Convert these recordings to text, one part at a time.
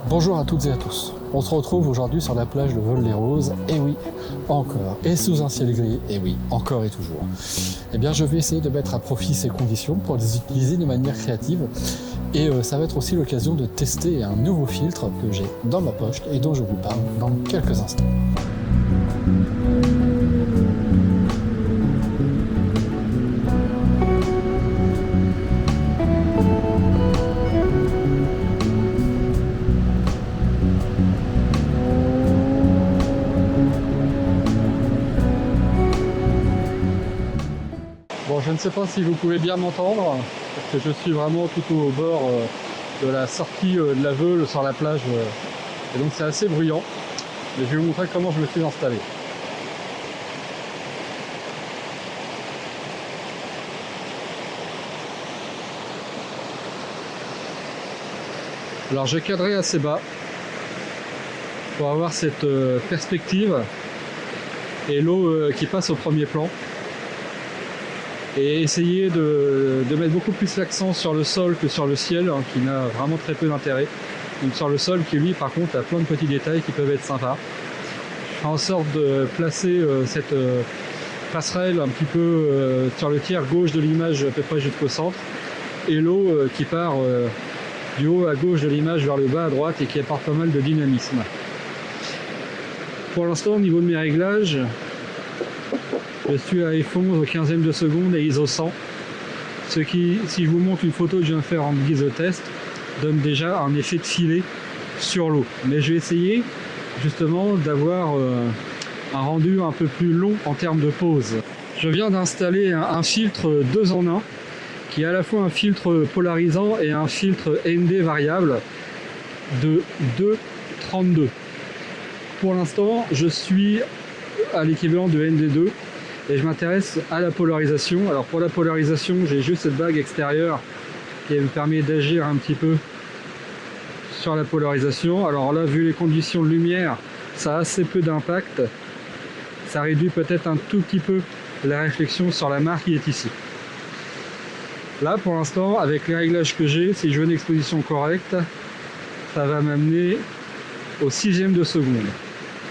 Bonjour à toutes et à tous. On se retrouve aujourd'hui sur la plage de Vol-les-Roses, et oui, encore, et sous un ciel gris, et oui, encore et toujours. Eh bien, je vais essayer de mettre à profit ces conditions pour les utiliser de manière créative, et ça va être aussi l'occasion de tester un nouveau filtre que j'ai dans ma poche et dont je vous parle dans quelques instants. Bon, je ne sais pas si vous pouvez bien m'entendre, parce que je suis vraiment tout au bord de la sortie de la Veule sur la plage, et donc c'est assez bruyant. Mais je vais vous montrer comment je me suis installé. Alors j'ai cadré assez bas pour avoir cette perspective et l'eau qui passe au premier plan. Et essayer de mettre beaucoup plus l'accent sur le sol que sur le ciel, hein, qui n'a vraiment très peu d'intérêt. Donc sur le sol qui lui par contre a plein de petits détails qui peuvent être sympas. Je fais en sorte de placer cette passerelle un petit peu sur le tiers gauche de l'image à peu près jusqu'au centre. Et l'eau qui part du haut à gauche de l'image vers le bas à droite et qui apporte pas mal de dynamisme. Pour l'instant au niveau de mes réglages, je suis à F11 au 15e de seconde et ISO 100. Ce qui, si je vous montre une photo que je viens de faire en guise de test, donne déjà un effet de filet sur l'eau. Mais je vais essayer justement d'avoir un rendu un peu plus long en termes de pose. Je viens d'installer un filtre 2 en 1 qui est à la fois un filtre polarisant et un filtre ND variable de 2,32. Pour l'instant, je suis à l'équivalent de ND2. Et je m'intéresse à la polarisation. Alors pour la polarisation, j'ai juste cette bague extérieure qui me permet d'agir un petit peu sur la polarisation. Alors là, vu les conditions de lumière, ça a assez peu d'impact. Ça réduit peut-être un tout petit peu la réflexion sur la marque qui est ici. Là, pour l'instant, avec les réglages que j'ai, si je veux une exposition correcte, ça va m'amener au 6e de seconde.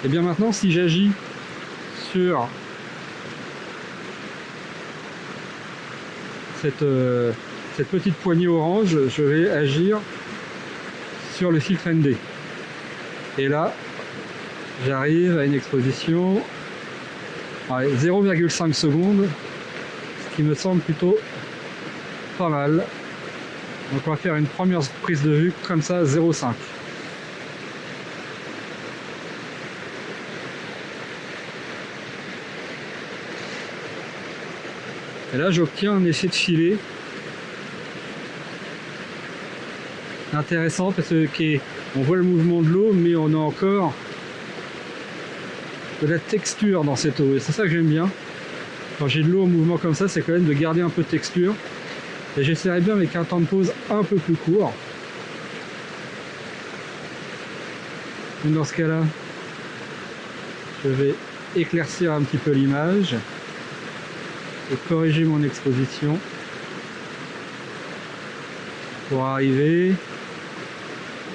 Et bien maintenant, si j'agis sur cette petite poignée orange, je vais agir sur le filtre ND. Et là, j'arrive à une exposition à 0,5 secondes, ce qui me semble plutôt pas mal. Donc on va faire une première prise de vue comme ça, 0,5. Et là j'obtiens un effet de filet intéressant parce que on voit le mouvement de l'eau, mais on a encore de la texture dans cette eau. Et c'est ça que j'aime bien. Quand j'ai de l'eau en mouvement comme ça, c'est quand même de garder un peu de texture. Et j'essaierai bien avec un temps de pause un peu plus court. Donc dans ce cas-là, je vais éclaircir un petit peu l'image et corriger mon exposition pour arriver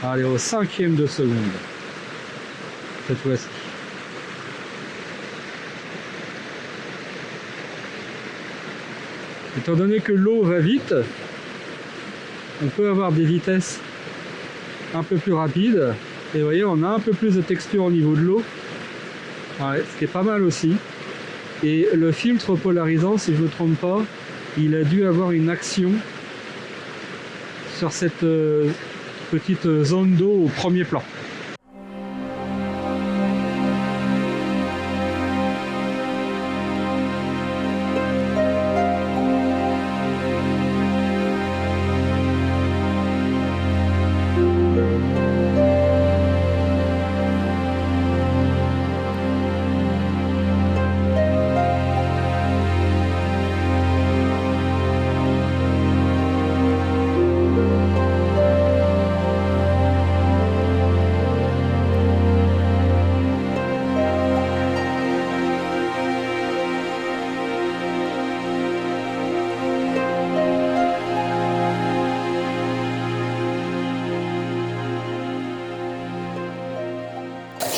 à aller au 5e de seconde cette fois-ci. Étant donné que l'eau va vite, on peut avoir des vitesses un peu plus rapides et vous voyez, on a un peu plus de texture au niveau de l'eau, ouais, ce qui est pas mal aussi. Et le filtre polarisant, si je ne me trompe pas, il a dû avoir une action sur cette petite zone d'eau au premier plan.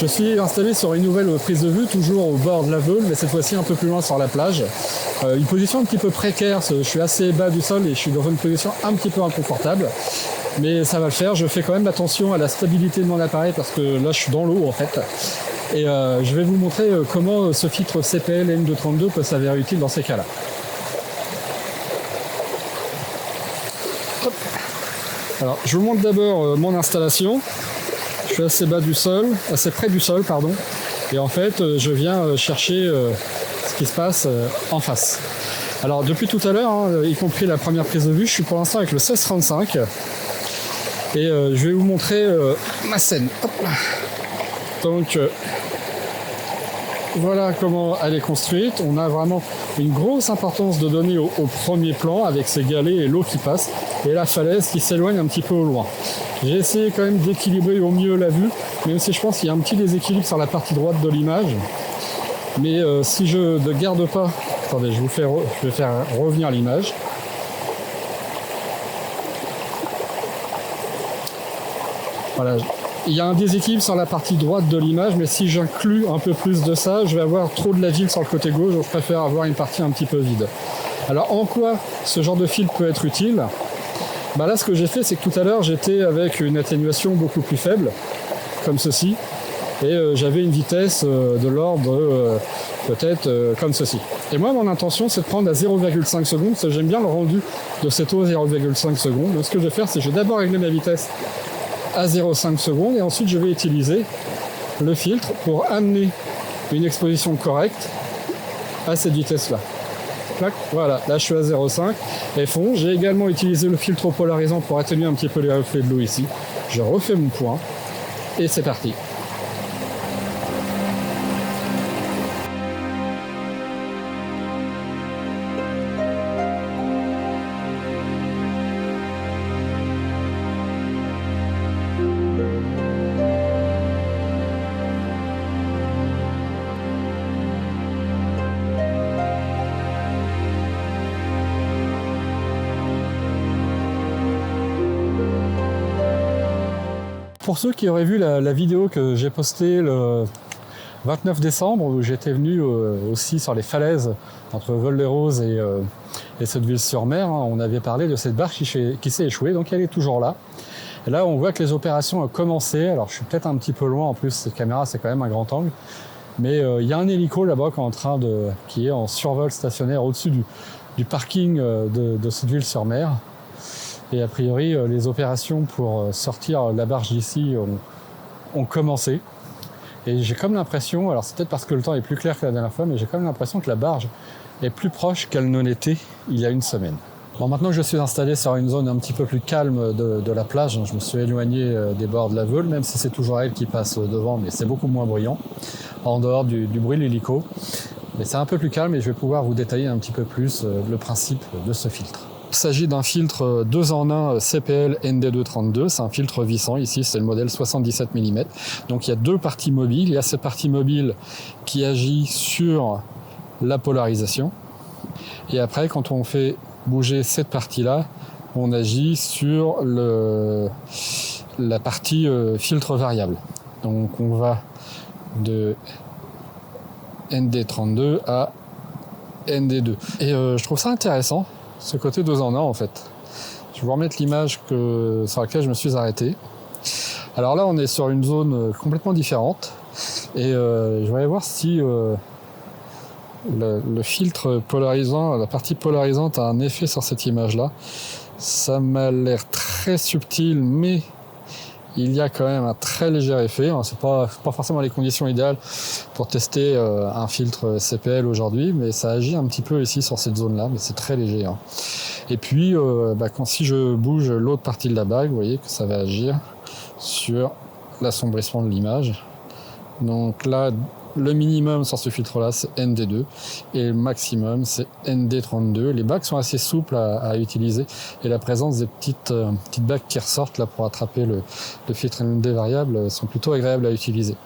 Je suis installé sur une nouvelle prise de vue, toujours au bord de la Veule, mais cette fois-ci un peu plus loin sur la plage. Une position un petit peu précaire, je suis assez bas du sol et je suis dans une position un petit peu inconfortable. Mais ça va le faire, je fais quand même attention à la stabilité de mon appareil parce que là je suis dans l'eau en fait. Et je vais vous montrer comment ce filtre CPL N232 peut s'avérer utile dans ces cas-là. Alors je vous montre d'abord mon installation. Je suis assez bas du sol, assez près du sol, pardon. Et en fait, je viens chercher ce qui se passe en face. Alors depuis tout à l'heure, hein, y compris la première prise de vue, je suis pour l'instant avec le 1635. Et je vais vous montrer ma scène. Hop. Donc voilà comment elle est construite. On a vraiment une grosse importance de donner au premier plan avec ces galets et l'eau qui passe et la falaise qui s'éloigne un petit peu au loin. J'ai essayé quand même d'équilibrer au mieux la vue, même si je pense qu'il y a un petit déséquilibre sur la partie droite de l'image. Mais si je ne garde pas... Attendez, je vais faire revenir l'image. Voilà. Il y a un déséquilibre sur la partie droite de l'image, mais si j'inclus un peu plus de ça, je vais avoir trop de la ville sur le côté gauche, donc je préfère avoir une partie un petit peu vide. Alors en quoi ce genre de filtre peut être utile ? Bah là ce que j'ai fait, c'est que tout à l'heure j'étais avec une atténuation beaucoup plus faible, comme ceci, et j'avais une vitesse de l'ordre peut-être comme ceci. Et moi mon intention c'est de prendre à 0,5 secondes, parce que j'aime bien le rendu de cette eau 0,5 secondes. Donc ce que je vais faire, c'est que je vais d'abord régler ma vitesse à 0,5 secondes et ensuite je vais utiliser le filtre pour amener une exposition correcte à cette vitesse là. Voilà, là je suis à 0,5 et fond. J'ai également utilisé le filtre polarisant pour atténuer un petit peu les reflets de l'eau ici. Je refais mon point et c'est parti. Pour ceux qui auraient vu la vidéo que j'ai postée le 29 décembre, où j'étais venu aussi sur les falaises entre Veule-les-Roses et Sotteville-sur-Mer, hein, on avait parlé de cette barge qui s'est échouée, donc elle est toujours là. Et là, on voit que les opérations ont commencé. Alors, je suis peut-être un petit peu loin, en plus, cette caméra, c'est quand même un grand angle. Mais il y a un hélico là-bas qui est en survol stationnaire au-dessus du parking de Sotteville-sur-Mer. Et a priori, les opérations pour sortir la barge d'ici ont commencé. Et j'ai comme l'impression, alors c'est peut-être parce que le temps est plus clair que la dernière fois, mais j'ai comme l'impression que la barge est plus proche qu'elle ne l'était il y a une semaine. Bon, maintenant que je suis installé sur une zone un petit peu plus calme de la plage, je me suis éloigné des bords de la Veule, même si c'est toujours elle qui passe devant, mais c'est beaucoup moins bruyant, en dehors du bruit de l'hélico. Mais c'est un peu plus calme et je vais pouvoir vous détailler un petit peu plus le principe de ce filtre. Il s'agit d'un filtre 2 en 1 CPL ND232, c'est un filtre vissant, ici c'est le modèle 77 mm. Donc il y a deux parties mobiles, il y a cette partie mobile qui agit sur la polarisation, et après quand on fait bouger cette partie-là, on agit sur la partie filtre variable. Donc on va de ND32 à ND2. Et je trouve ça intéressant, ce côté 2 en 1 en fait. Je vais vous remettre l'image sur laquelle je me suis arrêté. Alors là on est sur une zone complètement différente et je vais aller voir si le filtre polarisant, la partie polarisante a un effet sur cette image là. Ça m'a l'air très subtil, mais il y a quand même un très léger effet. C'est pas forcément les conditions idéales pour tester un filtre CPL aujourd'hui, mais ça agit un petit peu ici sur cette zone-là, mais c'est très léger. Et puis, si je bouge l'autre partie de la bague, vous voyez que ça va agir sur l'assombrissement de l'image. Donc là, le minimum sur ce filtre-là, c'est ND2, et le maximum, c'est ND32. Les bagues sont assez souples à utiliser, et la présence des petites bagues qui ressortent là pour attraper le filtre ND variable sont plutôt agréables à utiliser.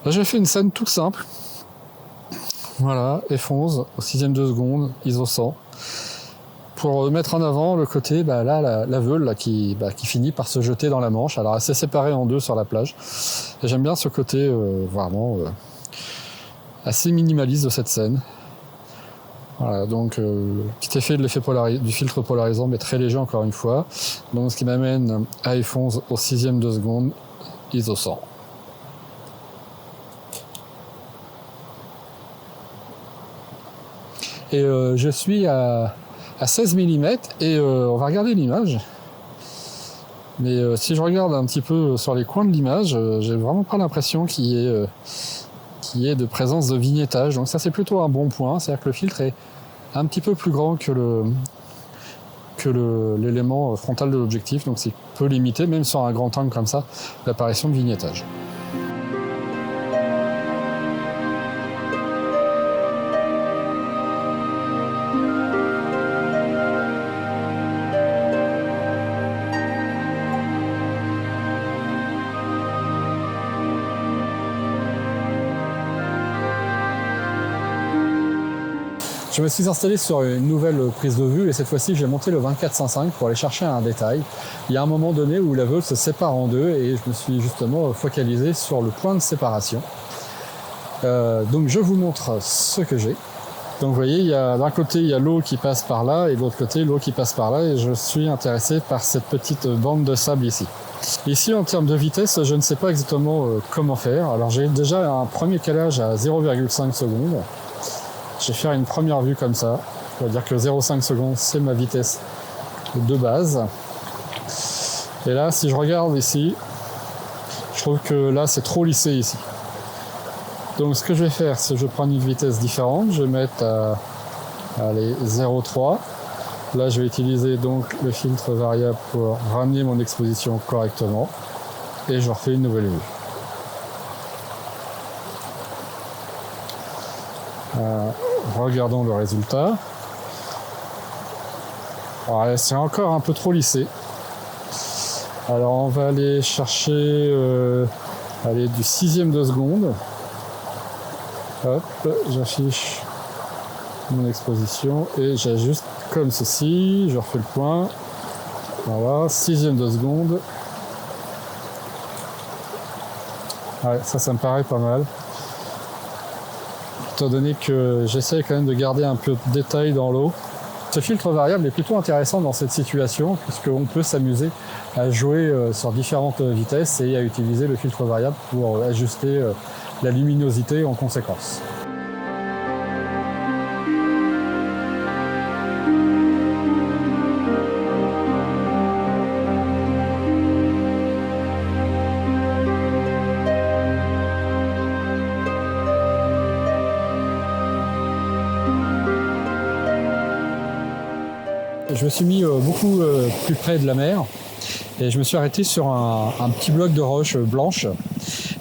Là, j'ai fait une scène toute simple. Voilà, F11 au 6e de seconde, ISO 100. pour mettre en avant le côté, là, la Veule là, qui finit par se jeter dans la Manche. Alors elle s'est séparée en deux sur la plage. Et j'aime bien ce côté vraiment assez minimaliste de cette scène. Voilà, donc petit effet de l'effet du filtre polarisant, mais très léger encore une fois. Donc ce qui m'amène à F11 au 6e de seconde, ISO 100. Et je suis à 16 mm et on va regarder l'image. Mais si je regarde un petit peu sur les coins de l'image, j'ai vraiment pas l'impression qu'il y ait de présence de vignettage. Donc ça c'est plutôt un bon point, c'est-à-dire que le filtre est un petit peu plus grand que l'élément frontal de l'objectif, donc c'est peu limité, même sur un grand angle comme ça, l'apparition de vignettage. Je me suis installé sur une nouvelle prise de vue et cette fois-ci j'ai monté le 24-105 pour aller chercher un détail. Il y a un moment donné où la Veule se sépare en deux et je me suis justement focalisé sur le point de séparation. Donc je vous montre ce que j'ai. Donc vous voyez, d'un côté il y a l'eau qui passe par là et de l'autre côté l'eau qui passe par là et je suis intéressé par cette petite bande de sable ici. Ici en termes de vitesse, je ne sais pas exactement comment faire. Alors j'ai déjà un premier calage à 0,5 secondes. Je vais faire une première vue comme ça. On va dire que 0,5 secondes, c'est ma vitesse de base. Et là, si je regarde ici, je trouve que là, c'est trop lissé ici. Donc, ce que je vais faire, c'est que je vais prendre une vitesse différente. Je vais mettre à 0,3. Là, je vais utiliser donc le filtre variable pour ramener mon exposition correctement. Et je refais une nouvelle vue. Regardons le résultat. Alors, c'est encore un peu trop lissé. Alors on va aller chercher du 6e de seconde. Hop, j'affiche mon exposition et j'ajuste comme ceci. Je refais le point. Voilà, 6e de seconde. Ouais, ça me paraît pas mal. Étant donné que j'essaie quand même de garder un peu de détail dans l'eau. Ce filtre variable est plutôt intéressant dans cette situation puisqu'on peut s'amuser à jouer sur différentes vitesses et à utiliser le filtre variable pour ajuster la luminosité en conséquence. Je me suis mis beaucoup plus près de la mer et je me suis arrêté sur un petit bloc de roche blanche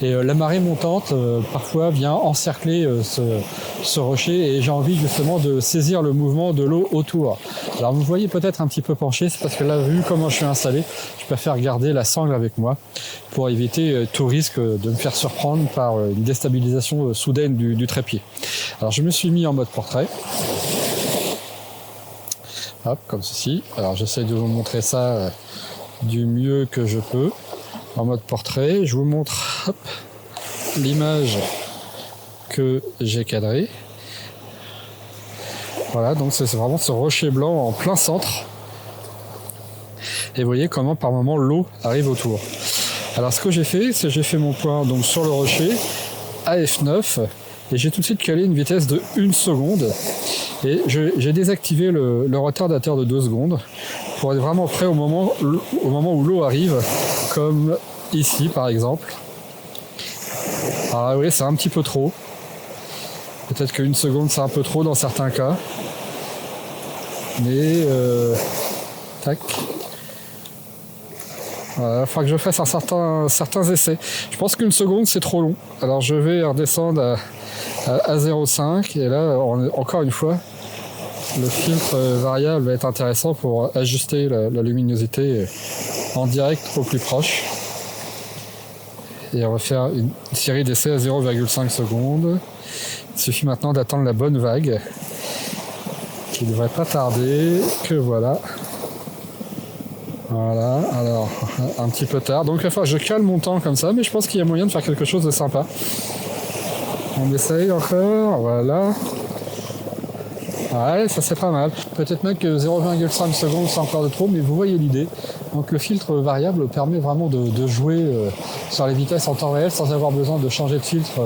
et la marée montante parfois vient encercler ce rocher et j'ai envie justement de saisir le mouvement de l'eau autour. Alors vous voyez peut-être un petit peu penché, c'est parce que là, vu comment je suis installé, je préfère garder la sangle avec moi pour éviter tout risque de me faire surprendre par une déstabilisation soudaine du trépied. Alors je me suis mis en mode portrait. Hop, comme ceci. Alors j'essaie de vous montrer ça du mieux que je peux en mode portrait. Je vous montre l'image que j'ai cadrée. Voilà, donc c'est vraiment ce rocher blanc en plein centre. Et vous voyez comment par moment l'eau arrive autour. Alors ce que j'ai fait, c'est que j'ai fait mon point donc sur le rocher à F9 et j'ai tout de suite calé une vitesse de 1 seconde. Et j'ai désactivé le retardateur de 2 secondes pour être vraiment prêt au moment où l'eau arrive, comme ici par exemple. Alors oui, c'est un petit peu trop. Peut-être qu'une seconde c'est un peu trop dans certains cas. Mais tac. Voilà, il faudra que je fasse certains essais. Je pense qu'une seconde c'est trop long. Alors je vais redescendre à 0,5 et là encore une fois le filtre variable va être intéressant pour ajuster la luminosité en direct au plus proche et on va faire une série d'essais à 0,5 secondes. Il suffit maintenant d'attendre la bonne vague Il devrait pas tarder, que voilà. Voilà, alors un petit peu tard. Donc enfin, je cale mon temps comme ça, mais je pense qu'il y a moyen de faire quelque chose de sympa. On essaye encore, voilà. Ouais, ça c'est pas mal. Peut-être même que 0,5 secondes c'est encore de trop, mais vous voyez l'idée. Donc le filtre variable permet vraiment de jouer sur les vitesses en temps réel sans avoir besoin de changer de filtre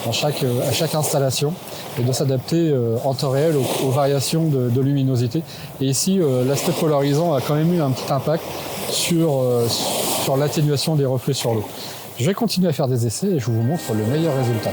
à chaque installation et de s'adapter en temps réel aux variations de luminosité. Et ici, l'aspect polarisant a quand même eu un petit impact sur l'atténuation des reflets sur l'eau. Je vais continuer à faire des essais et je vous montre le meilleur résultat.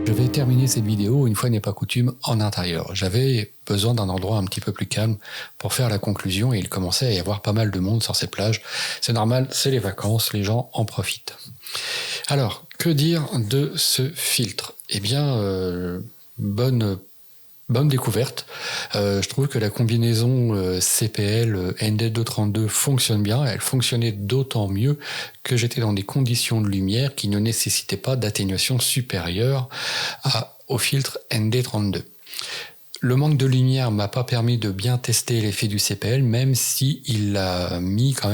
Je vais terminer cette vidéo, une fois n'est pas coutume, en intérieur. J'avais besoin d'un endroit un petit peu plus calme pour faire la conclusion et il commençait à y avoir pas mal de monde sur ces plages. C'est normal, c'est les vacances, les gens en profitent. Alors, que dire de ce filtre? Eh bien, bonne découverte. Je trouve que la combinaison CPL ND232 fonctionne bien. Elle fonctionnait d'autant mieux que j'étais dans des conditions de lumière qui ne nécessitaient pas d'atténuation supérieure au filtre ND32. Le manque de lumière m'a pas permis de bien tester l'effet du CPL, même si il a quand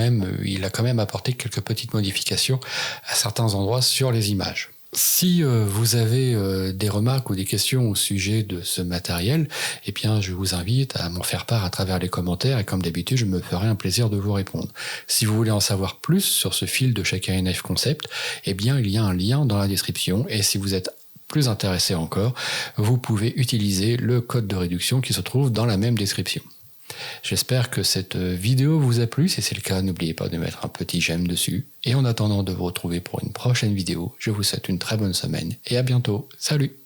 même apporté quelques petites modifications à certains endroits sur les images. Si vous avez des remarques ou des questions au sujet de ce matériel, eh bien, je vous invite à m'en faire part à travers les commentaires et comme d'habitude, je me ferai un plaisir de vous répondre. Si vous voulez en savoir plus sur ce fil de chez KNF Concept, eh bien, il y a un lien dans la description et si vous êtes plus intéressé encore, vous pouvez utiliser le code de réduction qui se trouve dans la même description. J'espère que cette vidéo vous a plu. Si c'est le cas, n'oubliez pas de mettre un petit j'aime dessus. Et en attendant de vous retrouver pour une prochaine vidéo, je vous souhaite une très bonne semaine et à bientôt. Salut!